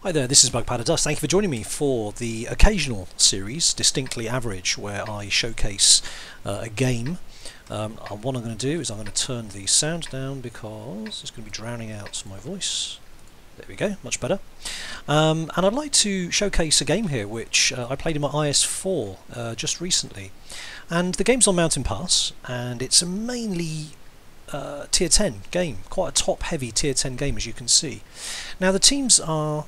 Hi there, this is BugPowderDust. Thank you for joining me for the occasional series, Distinctly Average, where I showcase a game. What I'm going to do is I'm going to turn the sound down because it's going to be drowning out my voice. There we go, much better. And I'd like to showcase a game here which I played in my IS-4 just recently. And the game's on Mountain Pass, and it's a mainly Tier 10 game, quite a top-heavy Tier 10 game, as you can see. Now the teams are,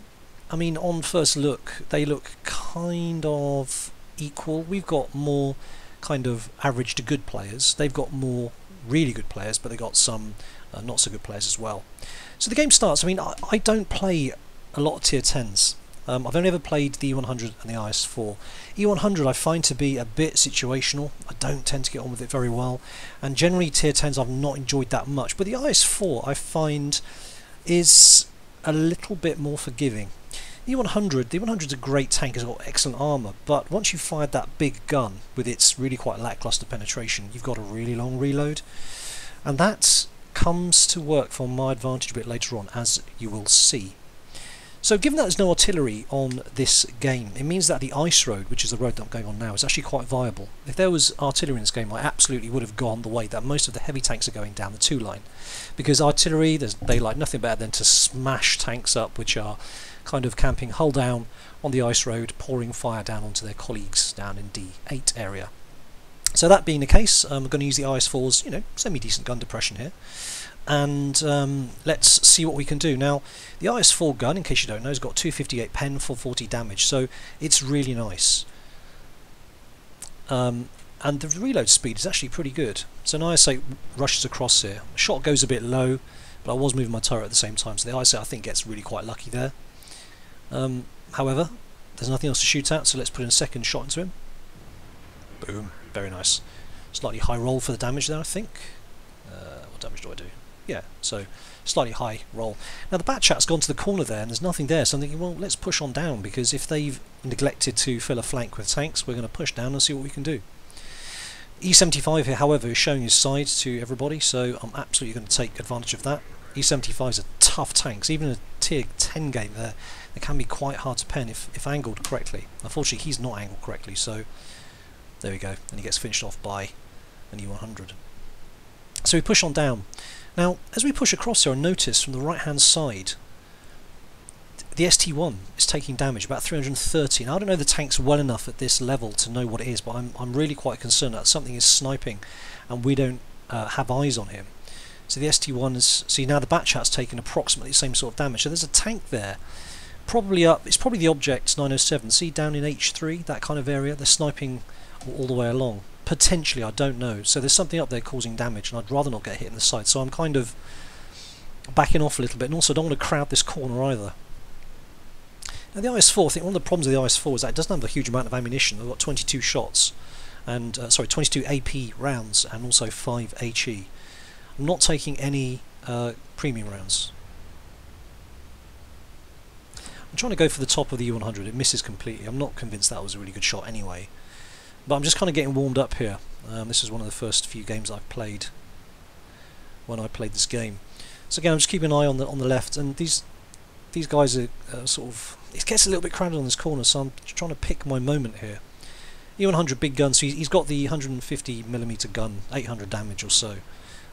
I mean, on first look, they look kind of equal. We've got more kind of average to good players. They've got more really good players, but they've got some not so good players as well. So the game starts. I mean, I don't play a lot of Tier 10s. I've only ever played the E100 and the IS-4. E100 I find to be a bit situational. I don't tend to get on with it very well, and generally Tier 10s I've not enjoyed that much. But the IS-4 I find is a little bit more forgiving. The E100's a great tank, it's got excellent armour, but once you've fired that big gun with its really quite lacklustre penetration, you've got a really long reload, and that comes to work for my advantage a bit later on, as you will see. So given that there's no artillery on this game, it means that the ice road, which is the road that I'm going on now, is actually quite viable. If there was artillery in this game, I absolutely would have gone the way that most of the heavy tanks are going down the 2 line. Because artillery, they like nothing better than to smash tanks up which are kind of camping hull down on the ice road, pouring fire down onto their colleagues down in D8 area. So that being the case, I'm going to use the IS-4's, semi-decent gun depression here. And let's see what we can do. Now, the IS-4 gun, in case you don't know, has got 258 pen for 40 damage, so it's really nice. And the reload speed is actually pretty good. So an IS-8 rushes across here. Shot goes a bit low, but I was moving my turret at the same time, so the IS-8 I think gets really quite lucky there. However, there's nothing else to shoot at, so let's put in a second shot into him. Boom, very nice. Slightly high roll for the damage there, I think. What damage do I do? Yeah, so slightly high roll. Now the Batchat's gone to the corner there and there's nothing there, so I'm thinking, well, let's push on down, because if they've neglected to fill a flank with tanks, we're going to push down and see what we can do. E75 here, however, is showing his side to everybody, so I'm absolutely going to take advantage of that. E75s are tough tanks. Even in a Tier 10 game there, they can be quite hard to pen if angled correctly. Unfortunately, he's not angled correctly, so there we go, and he gets finished off by an E100. So we push on down. Now, as we push across here, I notice from the right-hand side, the ST1 is taking damage, about 330. Now, I don't know the tanks well enough at this level to know what it is, but I'm really quite concerned that something is sniping and we don't have eyes on him. So the ST1 is... See, now the Batchat's taken approximately the same sort of damage. So there's a tank there, probably up... It's probably the Object 907. See, down in H3, that kind of area? They're sniping all the way along. Potentially, I don't know. So there's something up there causing damage, and I'd rather not get hit in the side. So I'm kind of backing off a little bit, and also I don't want to crowd this corner either. Now the IS-4, I think one of the problems with the IS-4 is that it doesn't have a huge amount of ammunition. I've got 22 shots, and 22 AP rounds, and also 5 HE. I'm not taking any premium rounds. I'm trying to go for the top of the U100. It misses completely. I'm not convinced that was a really good shot anyway. But I'm just kind of getting warmed up here. This is one of the first few games I've played when I played this game. So again, I'm just keeping an eye on the left, and these guys are sort of... It gets a little bit crowded on this corner, so I'm trying to pick my moment here. E100 big gun, so he's got the 150mm gun, 800 damage or so.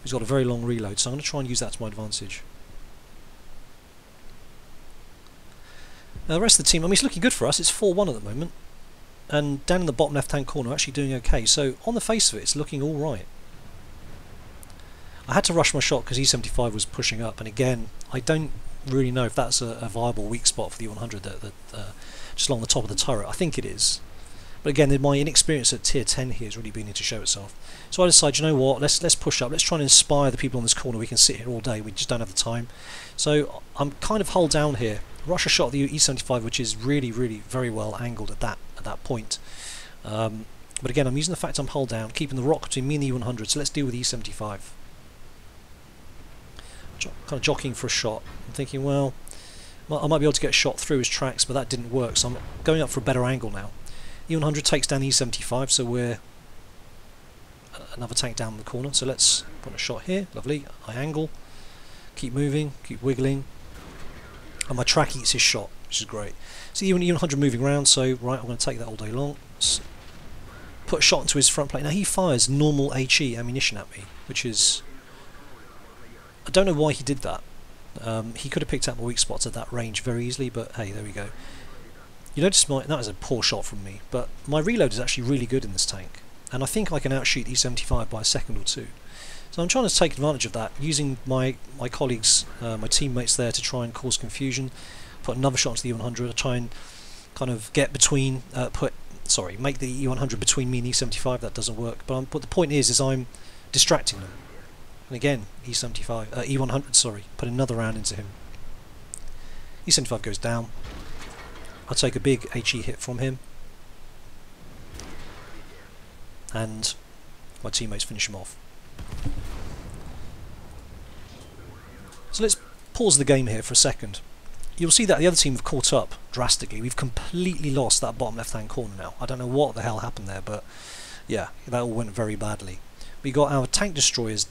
He's got a very long reload, so I'm going to try and use that to my advantage. Now the rest of the team, I mean, it's looking good for us. It's 4-1 at the moment. And down in the bottom left-hand corner, actually doing okay. So on the face of it, it's looking all right. I had to rush my shot because E75 was pushing up, and again, I don't really know if that's a viable weak spot for the 100 just along the top of the turret. I think it is. But again, my inexperience at Tier 10 here is really beginning to show itself. So I decided, you know what, let's push up. Let's try and inspire the people on this corner. We can sit here all day. We just don't have the time. So I'm kind of hull down here. Rush a shot at the E75, which is really, really very well angled at that point. But again, I'm using the fact I'm hull down, keeping the rock between me and the E100. So let's deal with the E75. Kind of jockeying for a shot. I'm thinking, well, I might be able to get a shot through his tracks, but that didn't work. So I'm going up for a better angle now. E100 takes down the E75, so we're another tank down the corner. So let's put a shot here. Lovely. I angle, keep moving, keep wiggling. and my track eats his shot. which is great. See the E100 moving around, so right, I'm going to take that all day long. Put a shot into his front plate. Now he fires normal HE ammunition at me, which is... I don't know why he did that. He could have picked out my weak spots at that range very easily, but hey, there we go. You notice that was a poor shot from me, but my reload is actually really good in this tank, and I think I can outshoot E75 by a second or two. So I'm trying to take advantage of that, using my colleagues, my teammates there to try and cause confusion. Put another shot into the E100, try and kind of get between, make the E100 between me and E75. That doesn't work, but the point is I'm distracting them. And again, E100, put another round into him. E75 goes down. I take a big HE hit from him, and my teammates finish him off. So let's pause the game here for a second. You'll see that the other team have caught up drastically. We've completely lost that bottom left-hand corner now. I don't know what the hell happened there, but yeah, that all went very badly. We got our tank destroyers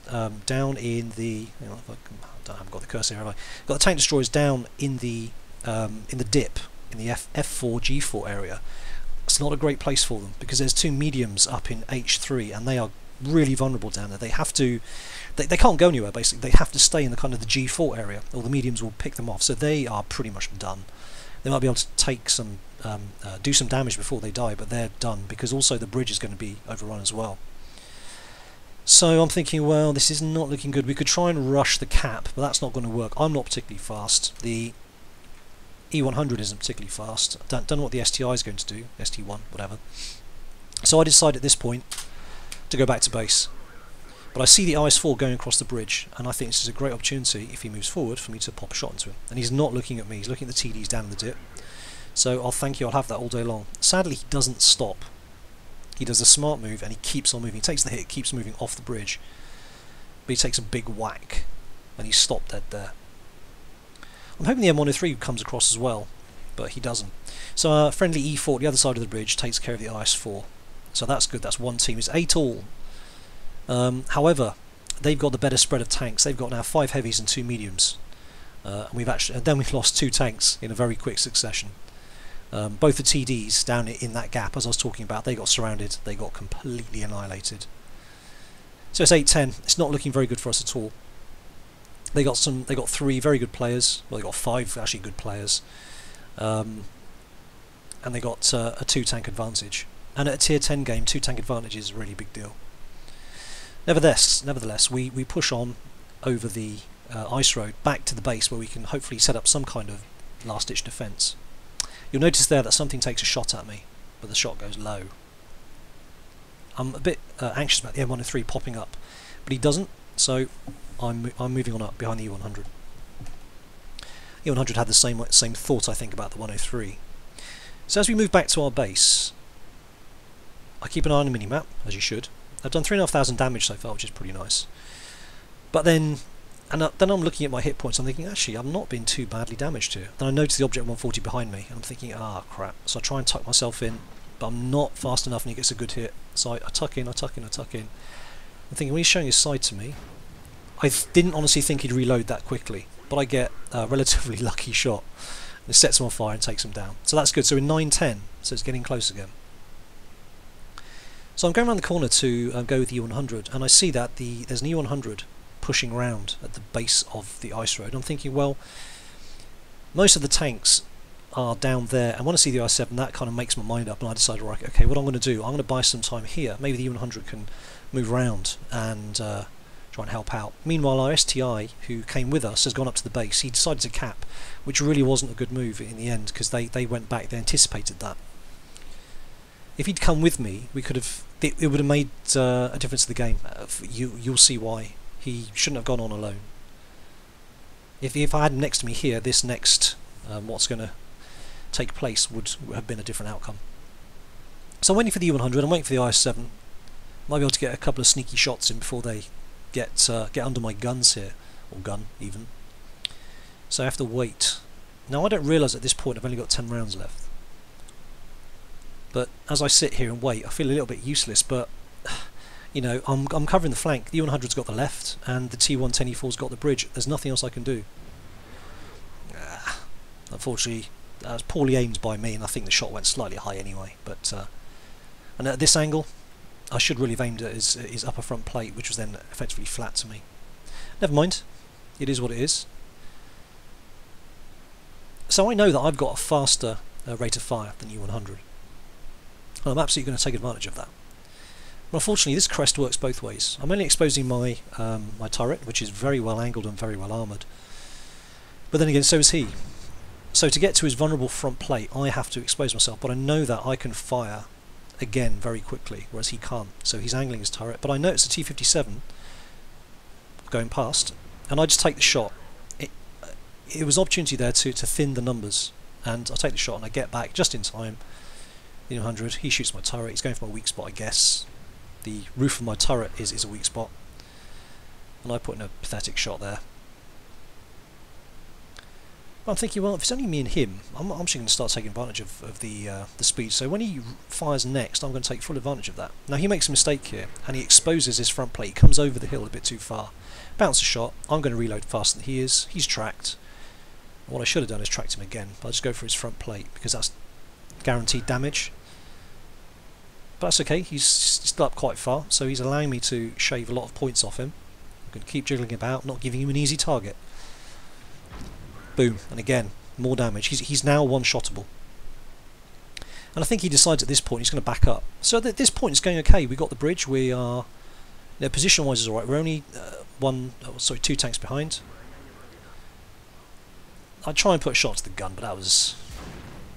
down in the... I haven't got the cursor here, have I? Got the tank destroyers down in the dip, in the F4, G4 area. It's not a great place for them, because there's two mediums up in H3, and they are really vulnerable down there. They have to... They can't go anywhere, basically. They have to stay in the kind of the G4 area, or the mediums will pick them off. So they are pretty much done. They might be able to take some, do some damage before they die, but they're done, because also the bridge is going to be overrun as well. So I'm thinking, well, this is not looking good. We could try and rush the cap, but that's not going to work. I'm not particularly fast. The E100 isn't particularly fast. Don't know what the STI is going to do. ST1, whatever. So I decide at this point to go back to base. But I see the IS-4 going across the bridge, and I think this is a great opportunity, if he moves forward, for me to pop a shot into him. And he's not looking at me, he's looking at the TDs down in the dip. So I'll thank you, I'll have that all day long. Sadly, he doesn't stop. He does a smart move, and he keeps on moving. He takes the hit, keeps moving off the bridge. But he takes a big whack, and he's stopped dead there. I'm hoping the M103 comes across as well, but he doesn't. So friendly E4 at the other side of the bridge takes care of the IS-4. So that's good, that's one team. It's 8 all. However, they've got the better spread of tanks. They've got now 5 heavies and 2 mediums. And then we've lost 2 tanks in a very quick succession. Both the TDs down in that gap, as I was talking about, they got surrounded. They got completely annihilated. So it's 8-10. It's not looking very good for us at all. They got 3 very good players. Well, they got 5 actually good players, and they got a 2 tank advantage. And at a tier 10 game, 2 tank advantage is a really big deal. Nevertheless, we push on over the ice road back to the base, where we can hopefully set up some kind of last-ditch defence. You'll notice there that something takes a shot at me, but the shot goes low. I'm a bit anxious about the M103 popping up, but he doesn't, so I'm moving on up behind the E100. E100 had the same thought, I think, about the 103. So as we move back to our base, I keep an eye on the minimap, as you should. I've done 3,500 damage so far, which is pretty nice. But then I'm looking at my hit points, I'm thinking, actually, I'm not being too badly damaged here. Then I notice the object 140 behind me, and I'm thinking, ah, crap. So I try and tuck myself in, but I'm not fast enough, and he gets a good hit. So I tuck in, I tuck in, I tuck in. I'm thinking, when he's showing his side to me, I didn't honestly think he'd reload that quickly, but I get a relatively lucky shot. And it sets him on fire and takes him down. So that's good. So in 9-10, so it's getting close again. So I'm going around the corner to go with the E100, and I see that there's an E100 pushing around at the base of the ice road. I'm thinking, well, most of the tanks are down there, and when I see the IS-7, that kind of makes my mind up, and I decide, right, okay, what I'm going to do, I'm going to buy some time here. Maybe the E100 can move around and try and help out. Meanwhile, our STI, who came with us, has gone up to the base. He decided to cap, which really wasn't a good move in the end, because they went back, they anticipated that. If he'd come with me, we could have. It would have made a difference to the game. You'll see why. He shouldn't have gone on alone. If I had him next to me here, this next what's going to take place would have been a different outcome. So I'm waiting for the E100. I'm waiting for the IS-7. Might be able to get a couple of sneaky shots in before they get under my guns here, or gun even. So I have to wait. Now I don't realise at this point I've only got 10 rounds left. But as I sit here and wait, I feel a little bit useless, but you know, I'm covering the flank. The E100's got the left, and the T110E4's got the bridge. There's nothing else I can do. Unfortunately, That was poorly aimed by me, and I think the shot went slightly high anyway. But and at this angle, I should really have aimed at his upper front plate, which was then effectively flat to me. Never mind, it is what it is. So I know that I've got a faster rate of fire than U100, and I'm absolutely going to take advantage of that. But unfortunately, this crest works both ways. I'm only exposing my my turret, which is very well angled and very well armoured. But then again, so is he. So to get to his vulnerable front plate, I have to expose myself, but I know that I can fire again very quickly, whereas he can't. So he's angling his turret, but I know it's a T-57 going past, and I just take the shot. It was an opportunity there to thin the numbers, and I take the shot and I get back just in time. The 100, he shoots my turret, he's going for my weak spot, I guess. The roof of my turret is a weak spot, and I put in a pathetic shot there. I'm thinking, well, if it's only me and him, I'm actually going to start taking advantage of the speed. So when he fires next, I'm going to take full advantage of that. Now he makes a mistake here, and he exposes his front plate. He comes over the hill a bit too far. Bounce a shot. I'm going to reload faster than he is. He's tracked. What I should have done is tracked him again. But I'll just go for his front plate because that's guaranteed damage. But that's okay. He's still up quite far, so he's allowing me to shave a lot of points off him. I'm going to keep jiggling about, not giving him an easy target. Boom, and again, more damage. He's now one-shottable. And I think he decides at this point he's going to back up. So at this point it's going okay. We got the bridge. We are, position-wise is alright. We're only two tanks behind. I'd try and put a shot to the gun, but that was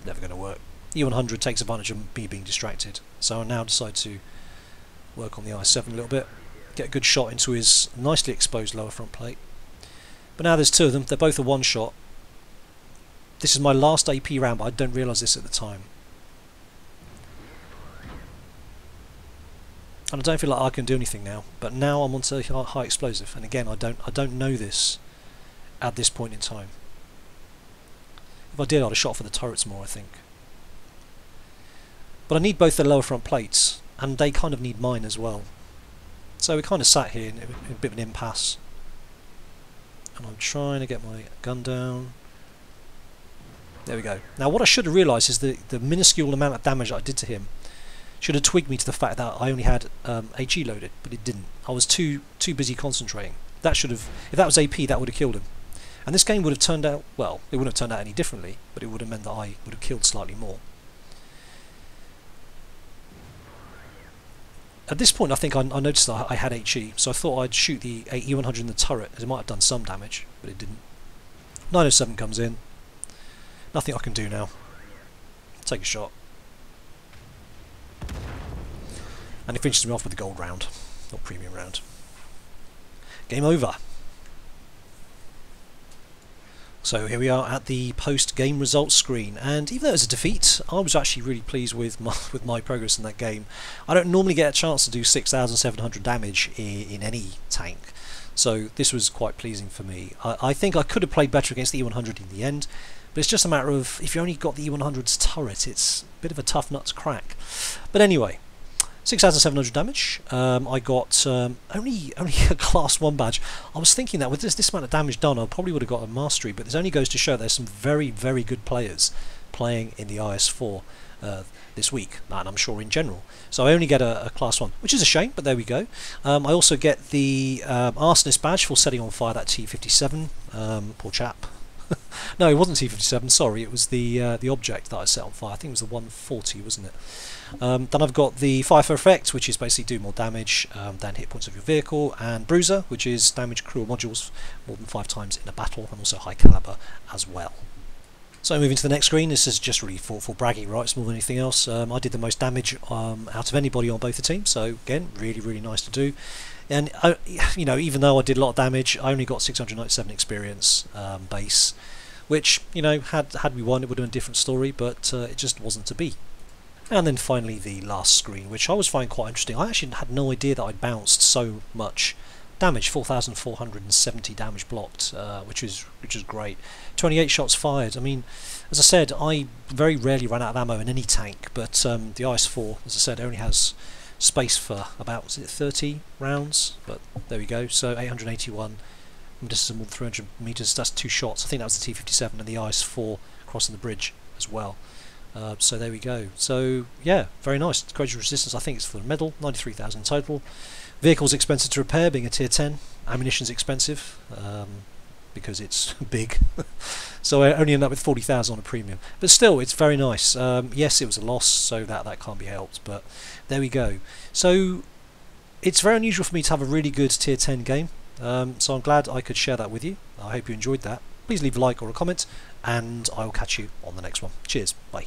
never going to work. E100 takes advantage of me being distracted. So I now decide to work on the IS-7 a little bit. Get a good shot into his nicely exposed lower front plate. But now there's two of them. They're both a one-shot. This is my last AP round, but I don't realise this at the time. And I don't feel like I can do anything now. But now I'm onto high explosive, and again I don't know this at this point in time. If I did, I'd have shot for the turrets more, I think. But I need both the lower front plates, and they kind of need mine as well. So we kind of sat here in a bit of an impasse. And I'm trying to get my gun down. There we go. Now what I should have realised is the minuscule amount of damage that I did to him should have twigged me to the fact that I only had HE loaded, but it didn't. I was too busy concentrating. That should have, if that was AP, that would have killed him. And this game would have turned out, well, it wouldn't have turned out any differently, but it would have meant that I would have killed slightly more. At this point I think I noticed that I had HE, so I thought I'd shoot the E100 in the turret, as it might have done some damage, but it didn't. 907 comes in. Nothing I can do now. Take a shot. And he finishes me off with the gold round, or premium round. Game over. So here we are at the post-game results screen, and even though it was a defeat, I was actually really pleased with my progress in that game. I don't normally get a chance to do 6,700 damage in any tank, so this was quite pleasing for me. I think I could have played better against the E100 in the end, but it's just a matter of, if you only got the E100's turret, it's a bit of a tough nut to crack. But anyway, 6,700 damage. I got only a class 1 badge. I was thinking that with this amount of damage done I probably would have got a mastery, but this only goes to show there's some very, very good players playing in the IS-4 this week, and I'm sure in general. So I only get a class 1, which is a shame, but there we go. I also get the Arsonist badge for setting on fire that T-57. Poor chap. No, it wasn't T-57, sorry, it was the object that I set on fire. I think it was the 140, wasn't it? Then I've got the Fire for Effect, which is basically do more damage than hit points of your vehicle, and Bruiser, which is damage crew or modules more than 5 times in a battle, and also high caliber as well. So moving to the next screen, this is just really for bragging rights more than anything else. I did the most damage out of anybody on both the teams, so again, really, really nice to do. And you know, even though I did a lot of damage, I only got 697 experience base, which, you know, had we won, it would have been a different story, but it just wasn't to be. And then finally the last screen, which I was finding quite interesting. I actually had no idea that I'd bounced so much damage, 4,470 damage blocked, which is great. 28 shots fired. I mean, as I said, I very rarely run out of ammo in any tank, but the IS-4, as I said, only has space for about, was it 30 rounds? But there we go. So 881. Distance of more than 300 meters. That's 2 shots. I think that was the T-57 and the IS-4 crossing the bridge. as well. So there we go. So yeah, very nice. Corrosion resistance, I think it's for the medal, 93,000 total. Vehicle's expensive to repair, being a tier 10. Ammunition's expensive because it's big. So I only end up with 40,000 on a premium. But still, it's very nice. Yes, it was a loss, so that can't be helped. But there we go. So it's very unusual for me to have a really good tier 10 game. So I'm glad I could share that with you. I hope you enjoyed that. Please leave a like or a comment, and I will catch you on the next one. Cheers. Bye.